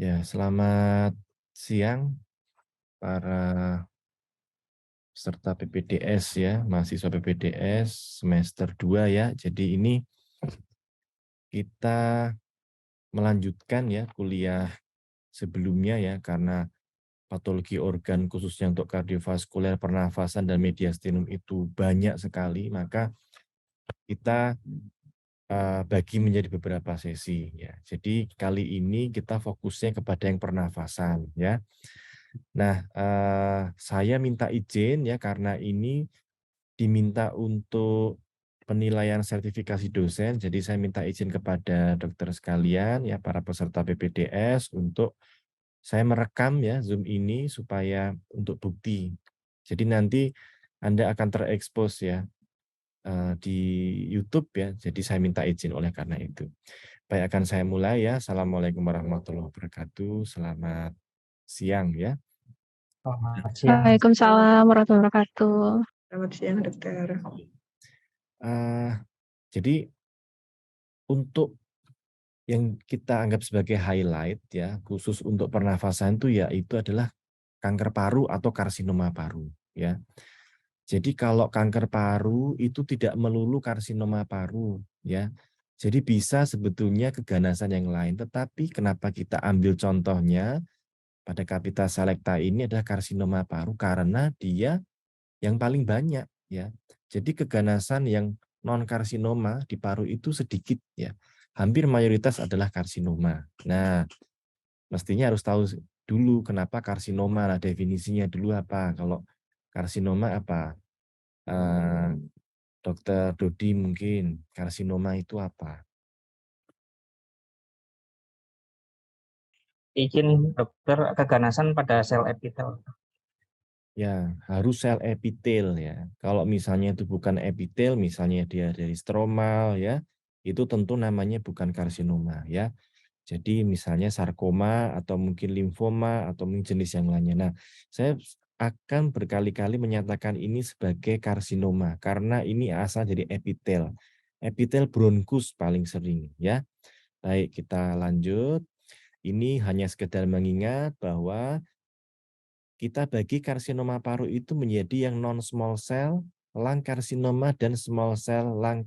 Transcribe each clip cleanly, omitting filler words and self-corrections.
Ya, selamat siang para peserta PPDS ya, mahasiswa PPDS semester 2 ya. Jadi ini kita melanjutkan ya kuliah sebelumnya ya, karena patologi organ khususnya untuk kardiovaskuler, pernafasan dan mediastinum itu banyak sekali, maka kita bagi menjadi beberapa sesi ya. Jadi kali ini kita fokusnya kepada yang pernafasan ya. Nah, saya minta izin ya karena ini diminta untuk penilaian sertifikasi dosen, jadi saya minta izin kepada dokter sekalian ya, para peserta PPDS untuk saya merekam ya Zoom ini supaya untuk bukti. Jadi nanti Anda akan terekspos ya di YouTube ya, jadi saya minta izin oleh karena itu. Baik, akan saya mulai ya. Assalamualaikum warahmatullahi wabarakatuh. Selamat siang ya. Selamat siang. Waalaikumsalam warahmatullahi wabarakatuh. Selamat siang, dokter. Eh, jadi untuk yang kita anggap sebagai highlight ya, khusus untuk pernafasan itu adalah kanker paru atau karsinoma paru ya. Jadi kalau kanker paru itu tidak melulu karsinoma paru ya. Jadi bisa sebetulnya keganasan yang lain, tetapi kenapa kita ambil contohnya pada Capita selecta ini adalah karsinoma paru karena dia yang paling banyak ya. Jadi keganasan yang non karsinoma di paru itu sedikit ya. Hampir mayoritas adalah karsinoma. Nah, mestinya harus tahu dulu kenapa karsinoma lah, definisinya dulu apa. Kalau karsinoma apa? Eh, Dokter Dodi mungkin karsinoma itu apa? Izin dokter, keganasan pada sel epitel. Ya, harus sel epitel ya. Kalau misalnya itu bukan epitel, misalnya dia dari stromal ya, itu tentu namanya bukan karsinoma ya. Jadi misalnya sarkoma atau mungkin limfoma atau mungkin jenis yang lainnya. Nah, saya akan berkali-kali menyatakan ini sebagai karsinoma karena ini asal dari epitel. Epitel bronkus paling sering ya. Baik, kita lanjut. Ini hanya sekedar mengingat bahwa kita bagi karsinoma paru itu menjadi yang non small cell lung karsinoma dan small cell lung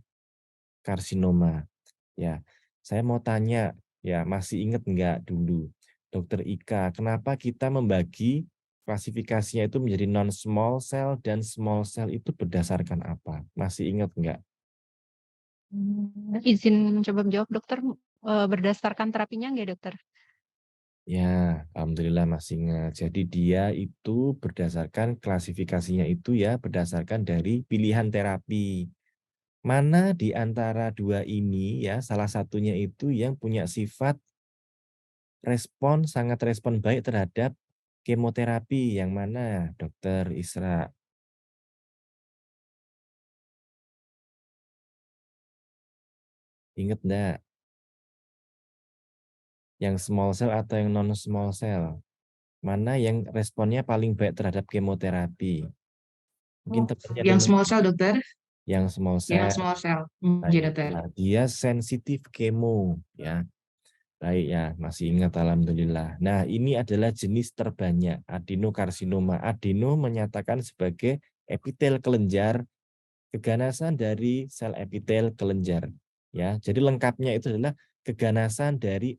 karsinoma. Ya, saya mau tanya, ya masih ingat enggak dulu, Dokter Ika, kenapa kita membagi klasifikasinya itu menjadi non small cell dan small cell itu berdasarkan apa? Masih ingat enggak? Izin coba menjawab dokter, berdasarkan terapinya nggak dokter? Ya, alhamdulillah masih ingat. Jadi dia itu berdasarkan klasifikasinya itu ya berdasarkan dari pilihan terapi. Mana di antara dua ini ya, salah satunya itu yang punya sifat sangat respon baik terhadap kemoterapi. Yang mana, Dokter Isra? Ingat enggak? Yang small cell atau yang non small cell? Mana yang responnya paling baik terhadap kemoterapi? Mungkin temannya ada Yang yang small cell, dokter. yang small Yang cell. small cell. Ya, Baik. dokter. Nah, dia sensitif kemo ya. Baik ya, masih ingat alhamdulillah. Nah, ini adalah jenis terbanyak adenokarsinoma. Adeno menyatakan sebagai epitel kelenjar, keganasan dari sel epitel kelenjar. Ya, jadi lengkapnya itu adalah keganasan dari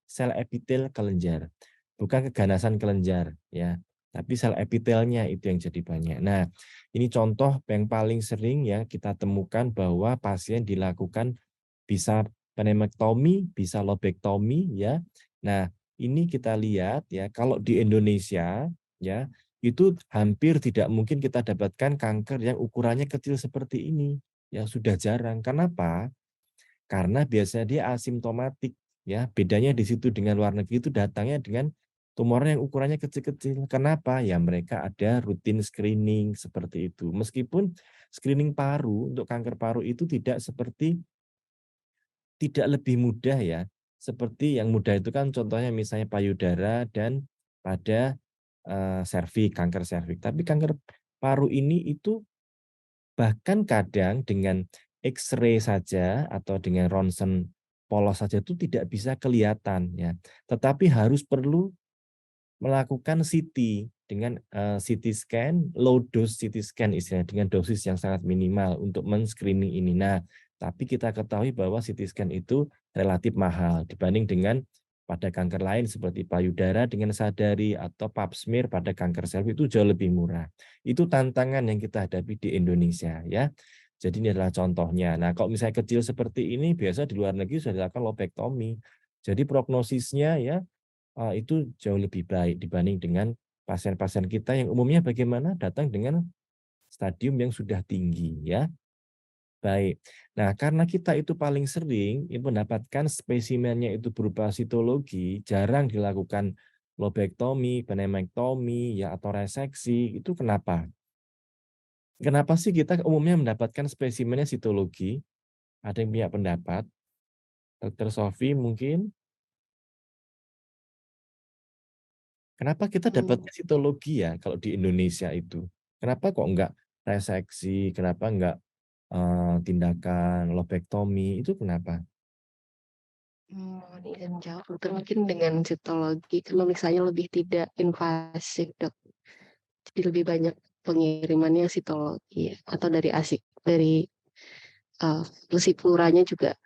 sel epitel kelenjar. Bukan keganasan kelenjar ya, tapi sel epitelnya itu yang jadi banyak. Nah, ini contoh yang paling sering ya kita temukan bahwa pasien dilakukan bisa pneumotomi, bisa lobektomi ya. Nah, ini kita lihat ya kalau di Indonesia ya itu hampir tidak mungkin kita dapatkan kanker yang ukurannya kecil seperti ini. Ya sudah jarang. Kenapa? Karena biasanya dia asimptomatik ya. Bedanya di situ dengan luar negeri itu datangnya dengan tumor yang ukurannya kecil-kecil. Kenapa? Ya mereka ada rutin screening seperti itu. Meskipun screening paru untuk kanker paru itu tidak lebih mudah ya. Seperti yang mudah itu kan contohnya misalnya payudara dan pada kanker serviks. Tapi kanker paru ini itu bahkan kadang dengan X-ray saja atau dengan ronsen polos saja itu tidak bisa kelihatan ya. Tetapi harus perlu melakukan CT dengan CT scan, low dose CT scan istilahnya dengan dosis yang sangat minimal untuk men-screening ini. Nah, tapi kita ketahui bahwa CT scan itu relatif mahal dibanding dengan pada kanker lain seperti payudara dengan sadari atau pap smear pada kanker sel itu jauh lebih murah. Itu tantangan yang kita hadapi di Indonesia ya. Jadi ini adalah contohnya. Nah, kalau misalnya kecil seperti ini biasa di luar negeri sudah dilakukan lobektomi. Jadi prognosisnya ya itu jauh lebih baik dibanding dengan pasien-pasien kita yang umumnya bagaimana datang dengan stadium yang sudah tinggi ya. Baik. Nah, karena kita itu paling sering mendapatkan spesimennya itu berupa sitologi, jarang dilakukan lobektomi, pneumektomi ya atau reseksi. Itu kenapa? Kenapa sih kita umumnya mendapatkan spesimennya sitologi? Ada yang punya pendapat? Dr. Sofi mungkin? Kenapa kita dapatnya sitologi ya kalau di Indonesia itu? Kenapa kok enggak reseksi? Kenapa enggak tindakan lobektomi? Itu kenapa? Izin jawab, dokter, mungkin dengan sitologi kan misalnya lebih tidak invasif, dok. Jadi lebih banyak pengirimannya sitologi ya, atau dari dari vesipuranya juga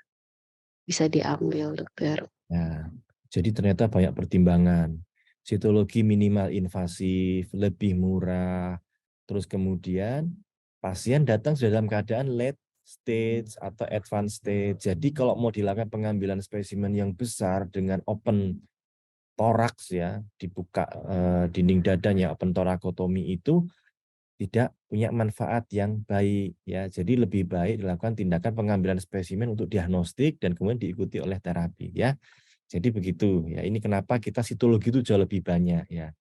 bisa diambil, dokter. Nah, jadi ternyata banyak pertimbangan. Sitologi minimal invasif, lebih murah, terus kemudian pasien datang sudah dalam keadaan late stage atau advanced stage. Jadi kalau mau dilakukan pengambilan spesimen yang besar dengan open thorax ya, dibuka dinding dadanya, open thoracotomy itu tidak punya manfaat yang baik ya. Jadi lebih baik dilakukan tindakan pengambilan spesimen untuk diagnostik dan kemudian diikuti oleh terapi ya. Jadi begitu ya. Ini kenapa kita sitologi itu jauh lebih banyak ya.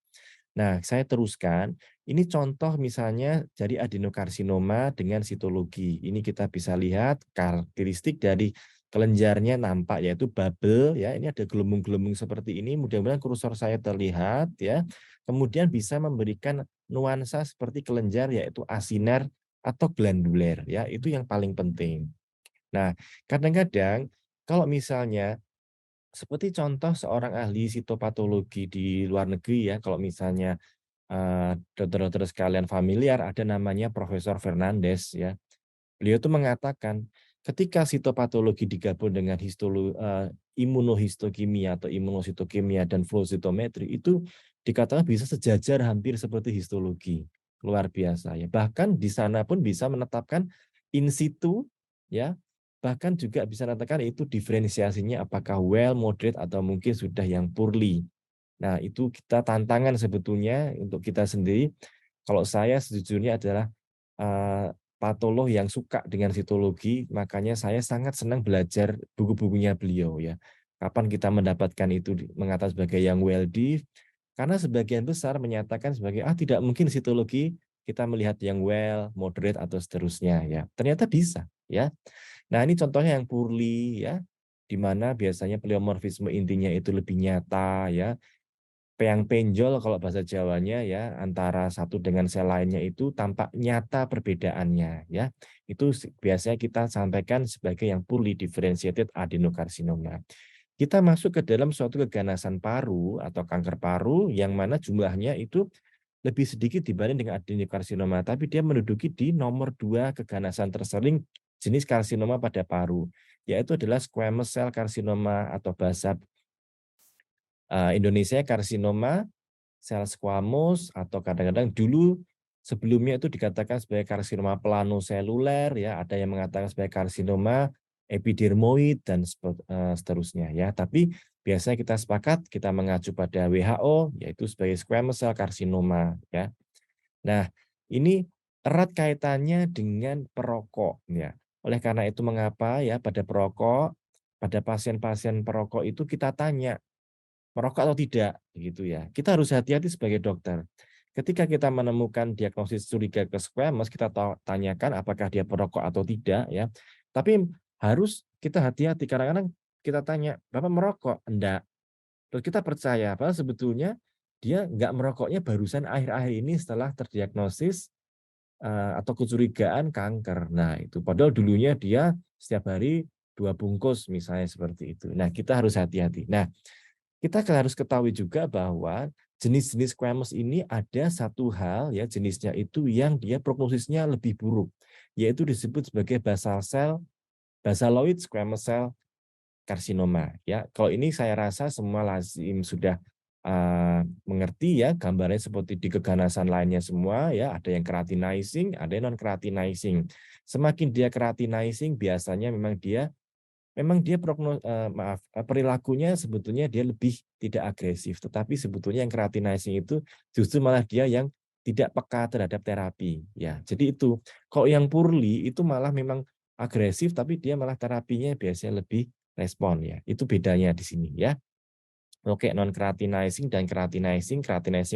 Nah, saya teruskan. Ini contoh misalnya dari adenokarsinoma dengan sitologi. Ini kita bisa lihat karakteristik dari kelenjarnya nampak yaitu bubble ya. Ini ada gelembung-gelembung seperti ini. Mudah-mudahan kursor saya terlihat ya. Kemudian bisa memberikan nuansa seperti kelenjar yaitu asinar atau glandular ya. Itu yang paling penting. Nah, kadang-kadang kalau misalnya seperti contoh seorang ahli sitopatologi di luar negeri ya, kalau misalnya dokter-dokter sekalian familiar, ada namanya Profesor Fernandes ya. Beliau itu mengatakan ketika sitopatologi digabung dengan imunohistokimia atau imunositokimia dan flow cytometry itu dikatakan bisa sejajar hampir seperti histologi. Luar biasa ya. Bahkan di sana pun bisa menetapkan in situ ya. Bahkan juga bisa menetapkan itu diferensiasinya apakah well, moderate atau mungkin sudah yang poorly. Nah, itu kita tantangan sebetulnya untuk kita sendiri. Kalau saya sejujurnya adalah patolog yang suka dengan sitologi, makanya saya sangat senang belajar buku-bukunya beliau ya. Kapan kita mendapatkan itu mengatakan sebagai yang well diff, karena sebagian besar menyatakan sebagai tidak mungkin sitologi kita melihat yang well, moderate atau seterusnya ya. Ternyata bisa ya. Nah, ini contohnya yang poorly ya, di mana biasanya pleomorfisme intinya itu lebih nyata ya. Yang penjol kalau bahasa Jawanya ya antara satu dengan sel lainnya itu tampak nyata perbedaannya ya. Itu biasanya kita sampaikan sebagai yang poorly differentiated adenocarcinoma. Kita masuk ke dalam suatu keganasan paru atau kanker paru yang mana jumlahnya itu lebih sedikit dibanding dengan adenokarsinoma, tapi dia menduduki di nomor 2 keganasan tersering jenis karsinoma pada paru, yaitu adalah squamous cell carcinoma atau bahasa Indonesia karsinoma sel squamous atau kadang-kadang dulu sebelumnya itu dikatakan sebagai karsinoma planoseluler ya, ada yang mengatakan sebagai karsinoma epidermoid dan seterusnya ya. Tapi biasanya kita sepakat kita mengacu pada WHO yaitu sebagai squamous cell carcinoma ya. Nah, ini erat kaitannya dengan perokok ya. Oleh karena itu mengapa ya pada perokok, pada pasien-pasien perokok itu kita tanya merokok atau tidak gitu ya. Kita harus hati-hati sebagai dokter. Ketika kita menemukan diagnosis curiga ke squamous, kita tanyakan apakah dia perokok atau tidak ya. Tapi harus kita hati-hati kadang-kadang kita tanya, "Bapak merokok?" Enggak. Terus kita percaya, padahal sebetulnya dia enggak merokoknya barusan akhir-akhir ini setelah terdiagnosis atau kecurigaan kanker. Nah, itu padahal dulunya dia setiap hari 2 bungkus misalnya seperti itu. Nah, kita harus hati-hati. Nah, kita harus ketahui juga bahwa jenis-jenis squamous ini ada satu hal ya, jenisnya itu yang dia prognosisnya lebih buruk, yaitu disebut sebagai basaloid squamous cell karsinoma ya. Kalau ini saya rasa semua lazim sudah mengerti ya, gambarnya seperti di keganasan lainnya semua ya, ada yang keratinizing, ada yang non keratinizing. Semakin dia keratinizing biasanya memang dia perilakunya sebetulnya dia lebih tidak agresif, tetapi sebetulnya yang keratinizing itu justru malah dia yang tidak peka terhadap terapi ya. Jadi itu kalau yang poorly itu malah memang agresif, tapi dia malah terapinya biasanya lebih respon ya. Itu bedanya di sini ya. Oke, non keratinizing dan keratinizing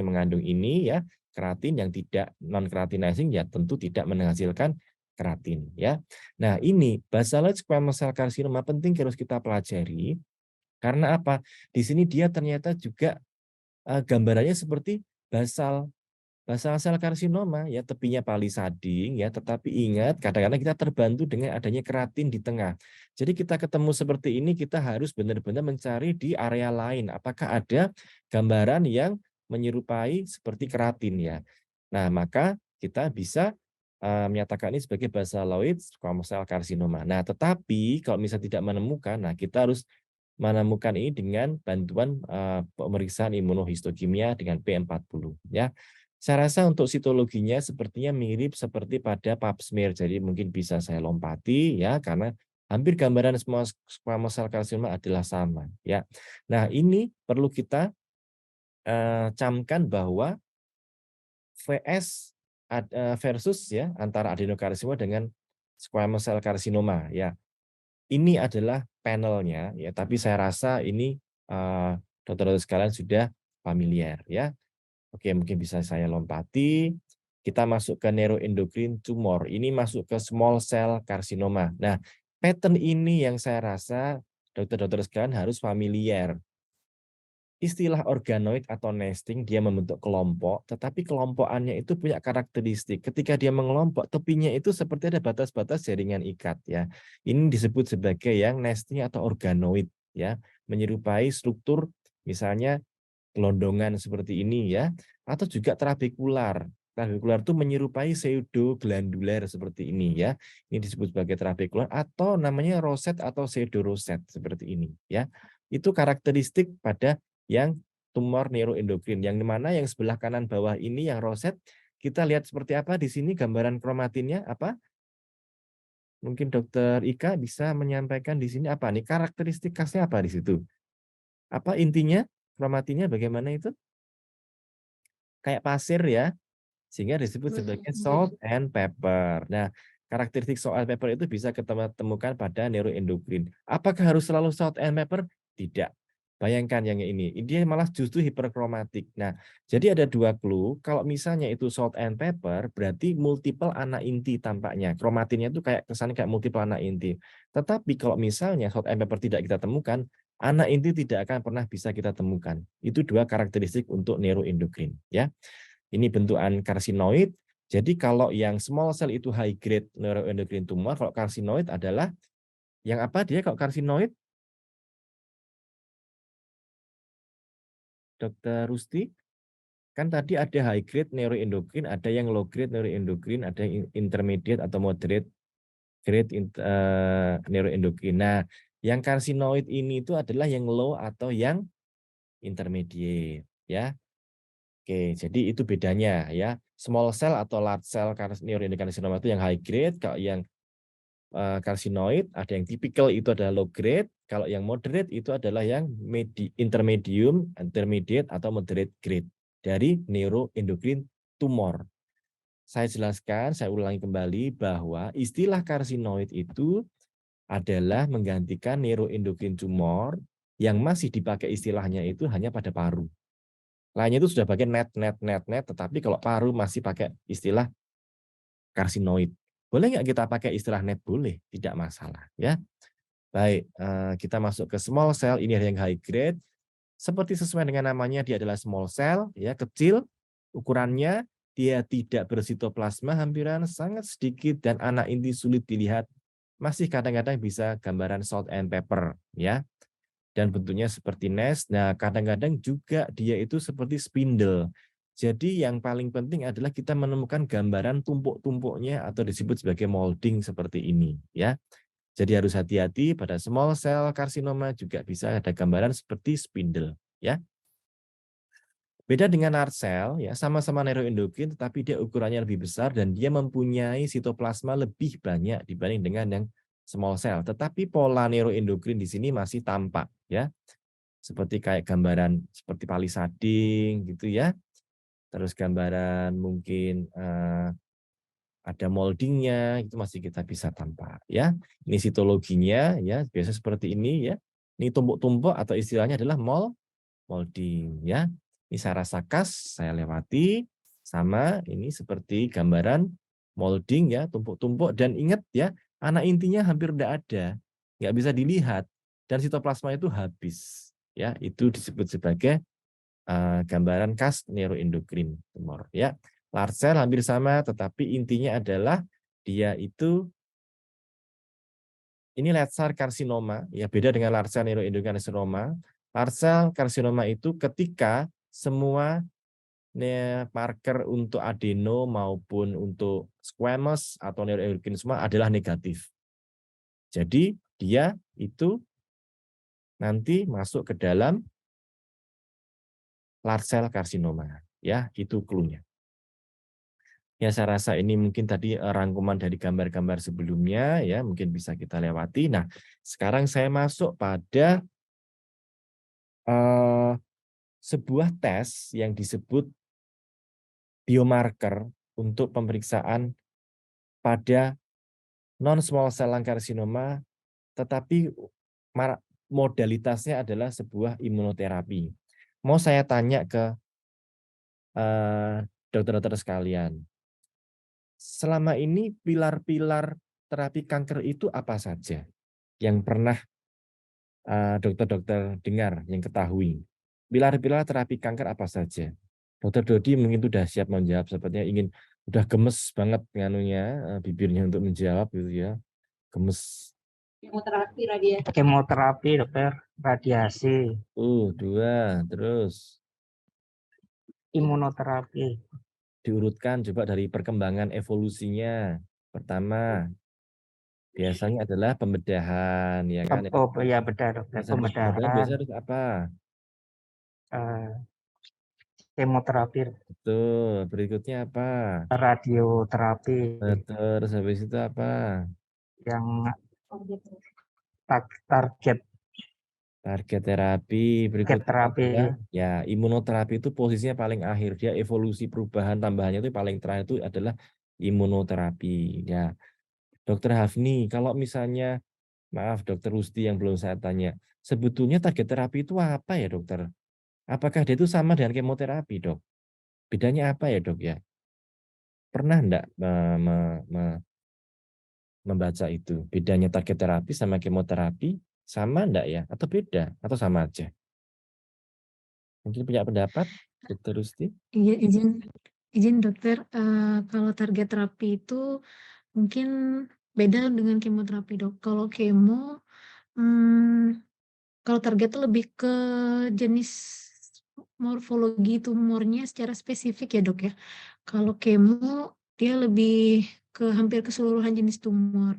mengandung ini ya, keratin. Yang tidak non keratinizing ya tentu tidak menghasilkan keratin ya. Nah, ini basaloid squamous cell carcinoma penting harus kita pelajari karena apa? Di sini dia ternyata juga gambarannya seperti basal sel karsinoma ya, tepinya palisading ya, tetapi ingat kadang-kadang kita terbantu dengan adanya keratin di tengah. Jadi kita ketemu seperti ini kita harus benar-benar mencari di area lain apakah ada gambaran yang menyerupai seperti keratin ya. Nah, maka kita bisa menyatakan ini sebagai basaloid squamous cell carcinoma. Nah, tetapi kalau misalnya tidak menemukan, nah kita harus menemukan ini dengan bantuan pemeriksaan imunohistokimia dengan P40 ya. Saya rasa untuk sitologinya sepertinya mirip seperti pada pap smear, jadi mungkin bisa saya lompati ya karena hampir gambaran semua squamous cell carcinoma adalah sama ya. Nah, ini perlu kita camkan bahwa VS versus ya antara adenokarsinoma dengan squamous cell carcinoma ya. Ini adalah panelnya ya, tapi saya rasa ini dokter-dokter sekalian sudah familiar ya. Oke, mungkin bisa saya lompati. Kita masuk ke neuroendocrine tumor. Ini masuk ke small cell carcinoma. Nah, pattern ini yang saya rasa dokter-dokter sekalian harus familiar. Istilah organoid atau nesting, dia membentuk kelompok, tetapi kelompokannya itu punya karakteristik. Ketika dia mengelompok, tepinya itu seperti ada batas-batas jaringan ikat. Ya, ini disebut sebagai yang nesting atau organoid. Ya, menyerupai struktur misalnya gelondongan seperti ini ya, atau juga trabekular. Trabekular itu menyerupai pseudoglandular seperti ini ya. Ini disebut sebagai trabekular atau namanya roset atau pseudoroset seperti ini ya. Itu karakteristik pada yang tumor neuroendokrin. Yang mana yang sebelah kanan bawah ini yang roset, kita lihat seperti apa di sini gambaran kromatinnya apa? Mungkin Dokter Ika bisa menyampaikan di sini apa nih karakteristik khasnya apa di situ? Apa intinya? Kromatinnya bagaimana itu? Kayak pasir ya, sehingga disebut sebagai salt and pepper. Nah, karakteristik salt and pepper itu bisa kita temukan pada neuroendokrin. Apakah harus selalu salt and pepper? Tidak. Bayangkan yang ini, dia malah justru hiperkromatik. Nah, jadi ada 2 clue. Kalau misalnya itu salt and pepper, berarti multiple anak inti tampaknya. Kromatinnya itu kayak kesannya kayak multiple anak inti. Tetapi kalau misalnya salt and pepper tidak kita temukan, anak inti tidak akan pernah bisa kita temukan. Itu 2 karakteristik untuk neuroendokrin. Ya, ini bentukan karsinoid. Jadi kalau yang small cell itu high grade neuroendocrine tumor, kalau karsinoid adalah yang apa dia kalau karsinoid? Dokter Rusti, kan tadi ada high grade neuroendocrine, ada yang low grade neuroendocrine, ada yang intermediate atau moderate grade neuroendocrine. Nah, yang karsinoid ini itu adalah yang low atau yang intermediate, ya. Oke, jadi itu bedanya ya. Small cell atau large cell neuroendocrine carcinoma itu yang high grade, kalau yang karsinoid ada yang tipikal itu adalah low grade, kalau yang moderate itu adalah yang intermediate atau moderate grade dari neuroendocrine tumor. Saya jelaskan, saya ulangi kembali bahwa istilah karsinoid itu adalah menggantikan neuroendocrine tumor yang masih dipakai istilahnya itu hanya pada paru. Lainnya itu sudah pakai net, tetapi kalau paru masih pakai istilah karsinoid. Boleh nggak kita pakai istilah net? Boleh, tidak masalah. Ya, baik. Kita masuk ke small cell. Ini ada yang high grade. Seperti sesuai dengan namanya, dia adalah small cell, ya kecil ukurannya. Dia tidak bersitoplasma, hampiran sangat sedikit dan anak inti sulit dilihat masih kadang-kadang bisa gambaran salt and pepper ya. Dan bentuknya seperti nest. Nah, kadang-kadang juga dia itu seperti spindle. Jadi yang paling penting adalah kita menemukan gambaran tumpuk-tumpuknya atau disebut sebagai molding seperti ini ya. Jadi harus hati-hati pada small cell karsinoma juga bisa ada gambaran seperti spindle ya. Beda dengan large cell ya, sama-sama neuroendokrin tetapi dia ukurannya lebih besar dan dia mempunyai sitoplasma lebih banyak dibanding dengan yang small cell. Tetapi pola neuroendokrin di sini masih tampak ya. Seperti kayak gambaran seperti palisading gitu ya. Terus gambaran mungkin ada moldingnya itu masih kita bisa tampak ya. Ini sitologinya ya, biasa seperti ini ya. Ini tumpuk-tumpuk atau istilahnya adalah molding ya. Ini saya rasa khas, saya lewati sama ini seperti gambaran molding ya, tumpuk-tumpuk dan ingat ya, anak intinya hampir tidak ada, nggak bisa dilihat dan sitoplasma itu habis ya. Itu disebut sebagai gambaran khas neuroendokrin tumor ya. Large cell hampir sama, tetapi intinya adalah dia itu ini large cell karsinoma, ya beda dengan large cell neuroendokrin karsinoma. Large cell karsinoma itu ketika semua marker untuk adeno maupun untuk squamous atau neuroendokrin semua adalah negatif. Jadi dia itu nanti masuk ke dalam large cell karsinoma, ya itu clue-nya. Ya, saya rasa ini mungkin tadi rangkuman dari gambar-gambar sebelumnya, ya mungkin bisa kita lewati. Nah, sekarang saya masuk pada sebuah tes yang disebut biomarker untuk pemeriksaan pada non-small cell lung carcinoma, tetapi modalitasnya adalah sebuah imunoterapi. Mau saya tanya ke dokter-dokter sekalian, selama ini pilar-pilar terapi kanker itu apa saja yang pernah dokter-dokter dengar, yang ketahui? Pilar-pilar terapi kanker apa saja? Dokter Dodi mungkin sudah siap menjawab, sepertinya udah gemes banget nganunya, bibirnya untuk menjawab gitu ya. Gemes. Kemoterapi, dokter, radiasi, 2, terus imunoterapi, diurutkan coba dari perkembangan evolusinya. Pertama, biasanya adalah pembedahan, ya kan? oh ya benar, dokter, Pembedahan pembedahan, biasanya harus apa? kemoterapi, Betul. Berikutnya apa? radioterapi, Terus habis itu apa? yang target Target terapi. Berikutnya terapi, adalah ya imunoterapi itu posisinya paling akhir. Dia evolusi perubahan tambahannya itu paling terakhir itu adalah imunoterapi. Ya, Dokter Hafni, kalau misalnya maaf Dokter Rusti yang belum saya tanya, sebetulnya target terapi itu apa ya dokter? Apakah dia itu sama dengan kemoterapi dok? Bedanya apa ya dok ya? Pernah enggak membaca itu? Bedanya target terapi sama kemoterapi sama enggak ya? Atau beda? Atau sama aja? Mungkin punya pendapat Dokter Rusti? Iya, izin dokter, kalau target terapi itu mungkin beda dengan kemoterapi dok. Kalau kemo, kalau target itu lebih ke jenis morfologi tumornya secara spesifik ya dok ya. Kalau kemo dia lebih ke hampir keseluruhan jenis tumor.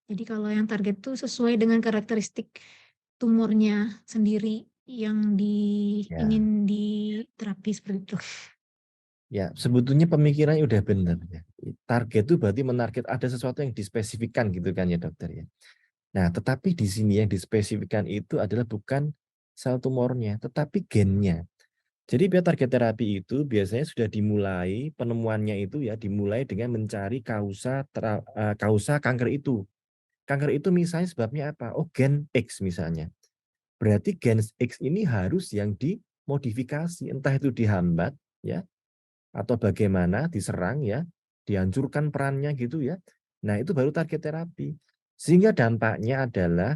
Jadi kalau yang target itu sesuai dengan karakteristik tumornya sendiri yang ingin diterapi seperti itu. Ya, sebetulnya pemikirannya udah benar ya. Target itu berarti menarget ada sesuatu yang dispesifikkan gitu kan ya dokter ya. Nah, tetapi di sini yang dispesifikkan itu adalah bukan sel tumornya, tetapi gennya. Jadi biar target terapi itu biasanya sudah dimulai penemuannya itu ya dimulai dengan mencari kausa kanker itu. Kanker itu misalnya sebabnya apa? Oh, gen X misalnya. Berarti gen X ini harus yang dimodifikasi, entah itu dihambat ya atau bagaimana diserang ya, dihancurkan perannya gitu ya. Nah, itu baru target terapi. Sehingga dampaknya adalah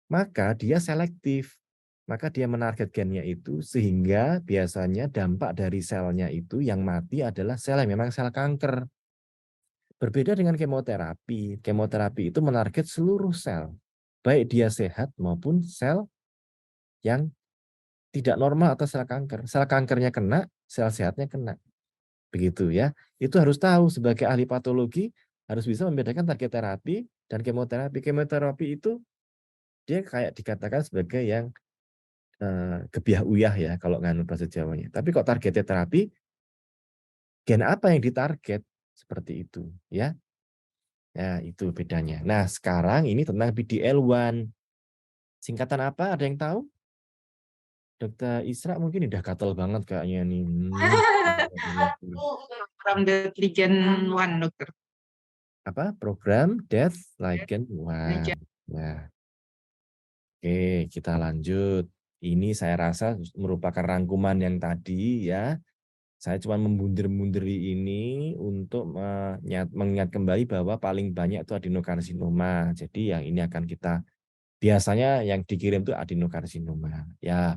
maka dia selektif. Maka dia menarget gennya itu sehingga biasanya dampak dari selnya itu yang mati adalah sel yang memang sel kanker. Berbeda dengan kemoterapi. Kemoterapi itu menarget seluruh sel, baik dia sehat maupun sel yang tidak normal atau sel kanker. Sel kankernya kena, sel sehatnya kena. Begitu ya. Itu harus tahu sebagai ahli patologi, harus bisa membedakan target terapi dan kemoterapi. Kemoterapi itu dia kayak dikatakan sebagai yang gebiah uyah ya kalau nganu bahasa Jawanya. Tapi kok targetnya terapi, gen apa yang ditarget seperti itu ya. Nah, itu bedanya. Nah, sekarang ini tentang PD-L1. Singkatan apa? Ada yang tahu? Dokter Isra mungkin udah gatel banget kayaknya nih. From the Ligen One, dokter. Apa? Program Death Ligand One. Nah, oke, kita lanjut. Ini saya rasa merupakan rangkuman yang tadi ya. Saya cuma membundir-bundiri ini untuk mengingat kembali bahwa paling banyak itu adenokarsinoma. Jadi yang ini akan kita biasanya yang dikirim itu adenokarsinoma. Ya,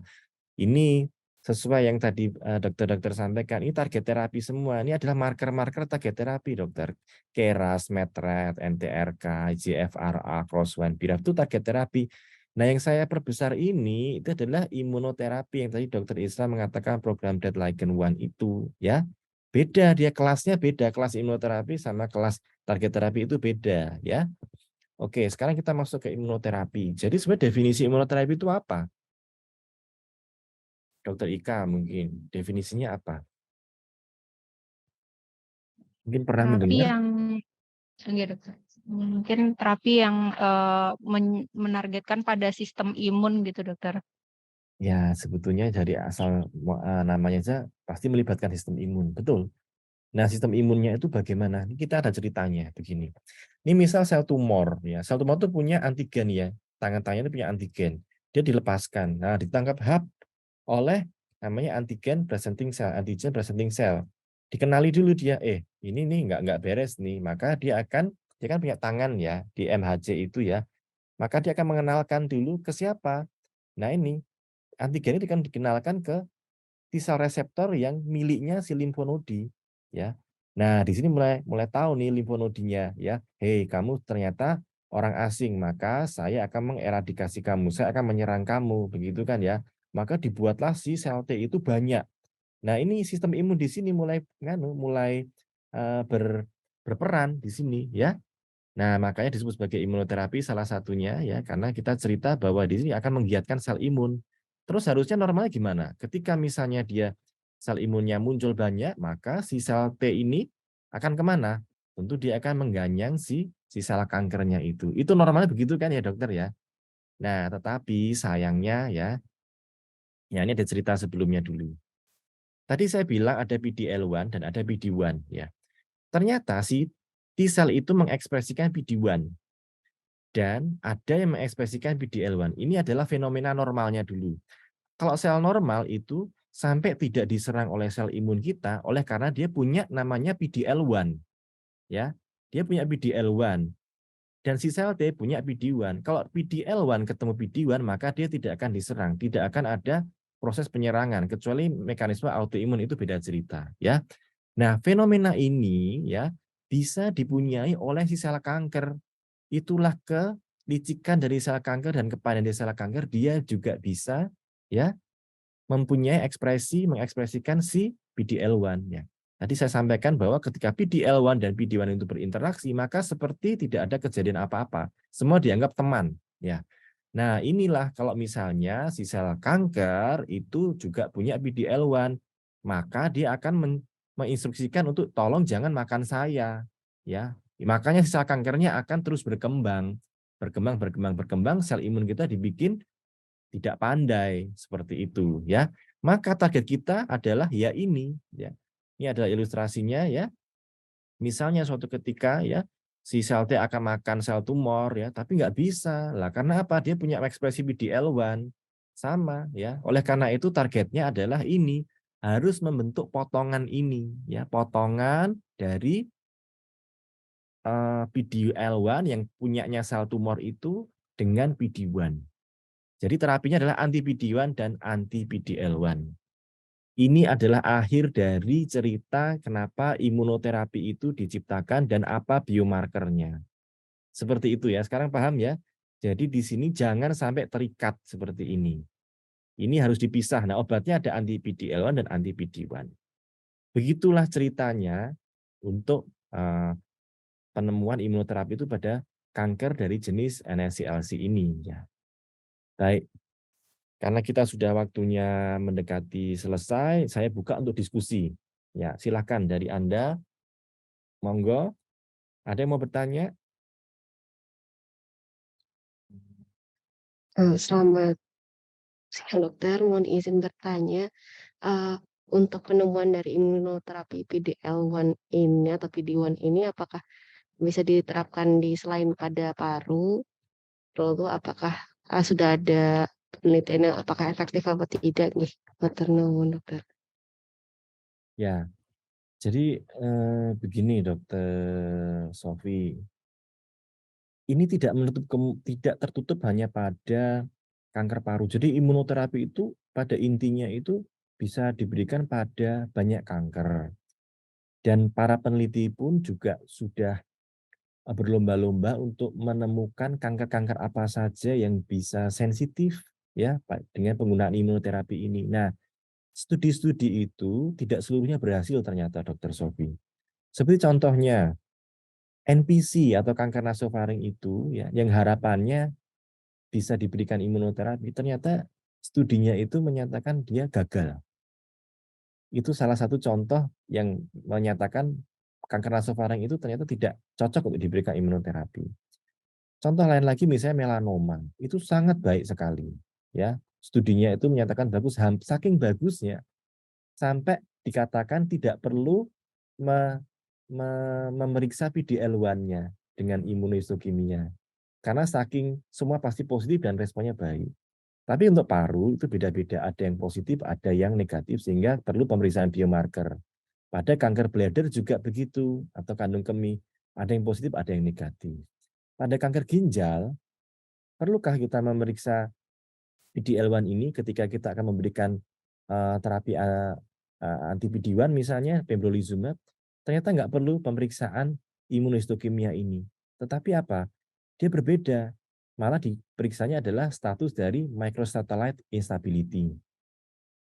ini sesuai yang tadi dokter-dokter sampaikan. Ini target terapi semua. Ini adalah marker-marker target terapi, dokter. KRAS, METRET, NTRK, GFRA, CROSS1, BRAF itu target terapi. Nah, yang saya perbesar ini itu adalah imunoterapi yang tadi dokter Isra mengatakan program Death Ligand One itu, ya. Beda, dia kelasnya beda. Kelas imunoterapi sama kelas target terapi itu beda, ya. Oke, sekarang kita masuk ke imunoterapi. Jadi sebenarnya definisi imunoterapi itu apa? Dokter Ika mungkin definisinya apa? Mungkin pernah Terapi mendengar? yang enggak, dokter. Mungkin terapi yang menargetkan pada sistem imun gitu, dokter. Ya, sebetulnya dari asal namanya saja pasti melibatkan sistem imun, betul. Nah, sistem imunnya itu bagaimana? Ini kita ada ceritanya begini. Ini misal sel tumor, ya. Sel tumor itu punya antigen ya. Tangan-tangannya itu punya antigen. Dia dilepaskan. Nah, ditangkap HAP oleh namanya antigen presenting cell, antigen presenting cell. Dikenali dulu dia, ini nih nggak beres nih. Maka dia kan punya tangan ya di MHC itu ya. Maka dia akan mengenalkan dulu ke siapa. Nah, ini antigen ini kan dikenalkan ke T-sel reseptor yang miliknya si limfonodi ya. Nah, di sini mulai tahu nih limfonodinya ya. Hei, kamu ternyata orang asing, maka saya akan mengeradikasi kamu, saya akan menyerang kamu, begitu kan ya. Maka dibuatlah si sel T itu banyak. Nah, ini sistem imun di sini mulai berperan di sini ya. Nah, makanya disebut sebagai imunoterapi salah satunya ya, karena kita cerita bahwa di sini akan menggiatkan sel imun. Terus harusnya normalnya gimana? Ketika misalnya dia sel imunnya muncul banyak, maka si sel T ini akan kemana? Tentu dia akan mengganyang si sel kankernya itu. Itu normalnya begitu kan ya dokter ya? Nah, tetapi sayangnya ya ini ada cerita sebelumnya dulu. Tadi saya bilang ada PD-L1 dan ada PD-1 ya. Ternyata si T-sel itu mengekspresikan PD-1 dan ada yang mengekspresikan PD-L1. Ini adalah fenomena normalnya dulu. Kalau sel normal itu sampai tidak diserang oleh sel imun kita oleh karena dia punya namanya PD-L1. Ya. Dia punya PD-L1 dan si sel T punya PD-1. Kalau PD-L1 ketemu PD-1 maka dia tidak akan diserang, tidak akan ada proses penyerangan kecuali mekanisme autoimun itu beda cerita, ya. Nah, fenomena ini ya bisa dipunyai oleh si sel kanker. Itulah kelicikan dari sel kanker dan kepadan dari sel kanker, dia juga bisa ya mempunyai mengekspresikan si PD-L1 ya. Tadi saya sampaikan bahwa ketika PD-L1 dan PD-1 itu berinteraksi, maka seperti tidak ada kejadian apa-apa. Semua dianggap teman ya. Nah, inilah kalau misalnya si sel kanker itu juga punya PD-L1, maka dia akan menginstruksikan untuk tolong jangan makan saya, ya. Makanya si sel kankernya akan terus berkembang, sel imun kita dibikin tidak pandai seperti itu, ya. Maka target kita adalah ya ini, ya. Ini adalah ilustrasinya, ya. Misalnya suatu ketika ya si sel T akan makan sel tumor ya, tapi nggak bisa. Lah karena apa? Dia punya ekspresi PD-L1 sama ya. Oleh karena itu targetnya adalah ini harus membentuk potongan ini ya, potongan dari PD-L1 yang punyanya sel tumor itu dengan PD-1. Jadi terapinya adalah anti PD-1 dan anti PD-L1. Ini adalah akhir dari cerita kenapa imunoterapi itu diciptakan dan apa biomarkernya. Seperti itu ya. Sekarang paham ya? Jadi di sini jangan sampai terikat seperti ini. Ini harus dipisah. Nah, obatnya ada anti PD-L1 dan anti PD-1. Begitulah ceritanya untuk penemuan imunoterapi itu pada kanker dari jenis NSCLC ini. Ya. Baik, karena kita sudah waktunya mendekati selesai, saya buka untuk diskusi. Ya, silakan dari Anda, monggo. Ada yang mau bertanya? Selamat siang dokter, mohon izin bertanya, untuk penemuan dari imunoterapi PD-L1 ini atau PD-1 ini apakah bisa diterapkan di selain pada paru? Lalu apakah sudah ada penelitian apakah efektif apa tidak nih? Matur nuwun dokter. Ya, jadi begini Dokter Sofi. Ini tidak tertutup hanya pada kanker paru. Jadi imunoterapi itu pada intinya itu bisa diberikan pada banyak kanker. Dan para peneliti pun juga sudah berlomba-lomba untuk menemukan kanker-kanker apa saja yang bisa sensitif ya dengan penggunaan imunoterapi ini. Nah, studi-studi itu tidak seluruhnya berhasil ternyata Dokter Sofi. Seperti contohnya NPC atau kanker nasofaring itu ya yang harapannya bisa diberikan imunoterapi, ternyata studinya itu menyatakan dia gagal. Itu salah satu contoh yang menyatakan kanker nasofaring itu ternyata tidak cocok untuk diberikan imunoterapi. Contoh lain lagi misalnya melanoma, itu sangat baik sekali. Ya, studinya itu menyatakan bagus, saking bagusnya sampai dikatakan tidak perlu memeriksa PD-L1-nya dengan imunohistokimia. Karena saking semua pasti positif dan responnya baik. Tapi untuk paru itu beda-beda, ada yang positif, ada yang negatif, sehingga perlu pemeriksaan biomarker. Pada kanker bladder juga begitu, atau kandung kemih, ada yang positif, ada yang negatif. Pada kanker ginjal, perlukah kita memeriksa PD-L1 ini ketika kita akan memberikan terapi anti PD-1 misalnya, pembrolizumab, ternyata nggak perlu pemeriksaan imunohistokimia ini. Tetapi apa? Dia berbeda. Malah diperiksanya adalah status dari microsatellite instability.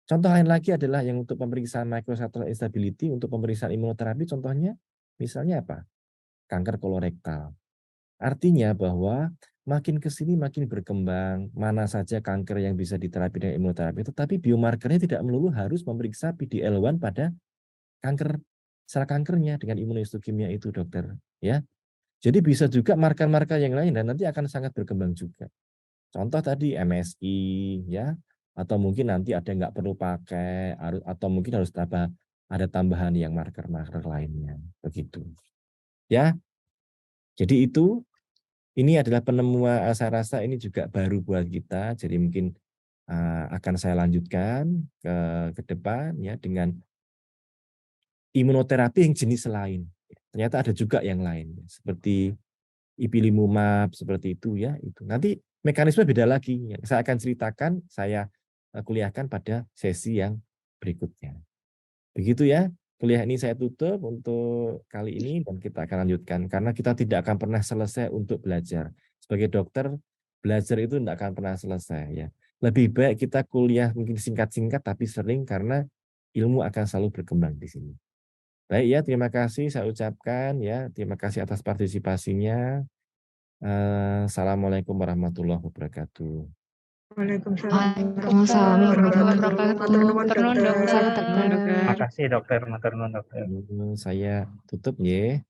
Contoh lain lagi adalah yang untuk pemeriksaan microsatellite instability, untuk pemeriksaan imunoterapi, contohnya misalnya apa? Kanker kolorektal. Artinya bahwa makin ke sini makin berkembang, mana saja kanker yang bisa diterapi dengan imunoterapi, tetapi biomarkernya tidak melulu harus memeriksa PD-L1 pada kanker sel kankernya dengan imunohistokimia itu, dokter. Ya, jadi bisa juga marker-marker yang lain dan nanti akan sangat berkembang juga. Contoh tadi MSI, ya, atau mungkin nanti ada yang nggak perlu pakai, atau mungkin harus ada tambahan yang marker-marker lainnya, begitu. Ya, jadi itu. Ini adalah penemuan, saya rasa ini juga baru buat kita, jadi mungkin akan saya lanjutkan ke depan ya dengan imunoterapi yang jenis lain. Ternyata ada juga yang lain, seperti ipilimumab, seperti itu ya. Itu nanti mekanisme beda lagi. Yang saya akan ceritakan, saya kuliahkan pada sesi yang berikutnya. Begitu ya. Kuliah ini saya tutup untuk kali ini dan kita akan lanjutkan karena kita tidak akan pernah selesai untuk belajar. Sebagai dokter, belajar itu tidak akan pernah selesai ya. Lebih baik kita kuliah mungkin singkat-singkat tapi sering karena ilmu akan selalu berkembang di sini. Baik ya, terima kasih saya ucapkan ya. Terima kasih atas partisipasinya. Assalamualaikum warahmatullahi wabarakatuh. Waalaikumsalam warahmatullahi wabarakatuh. Terima kasih dokter. Terima kasih dokter, matur nuwun dokter. Saya tutup ya.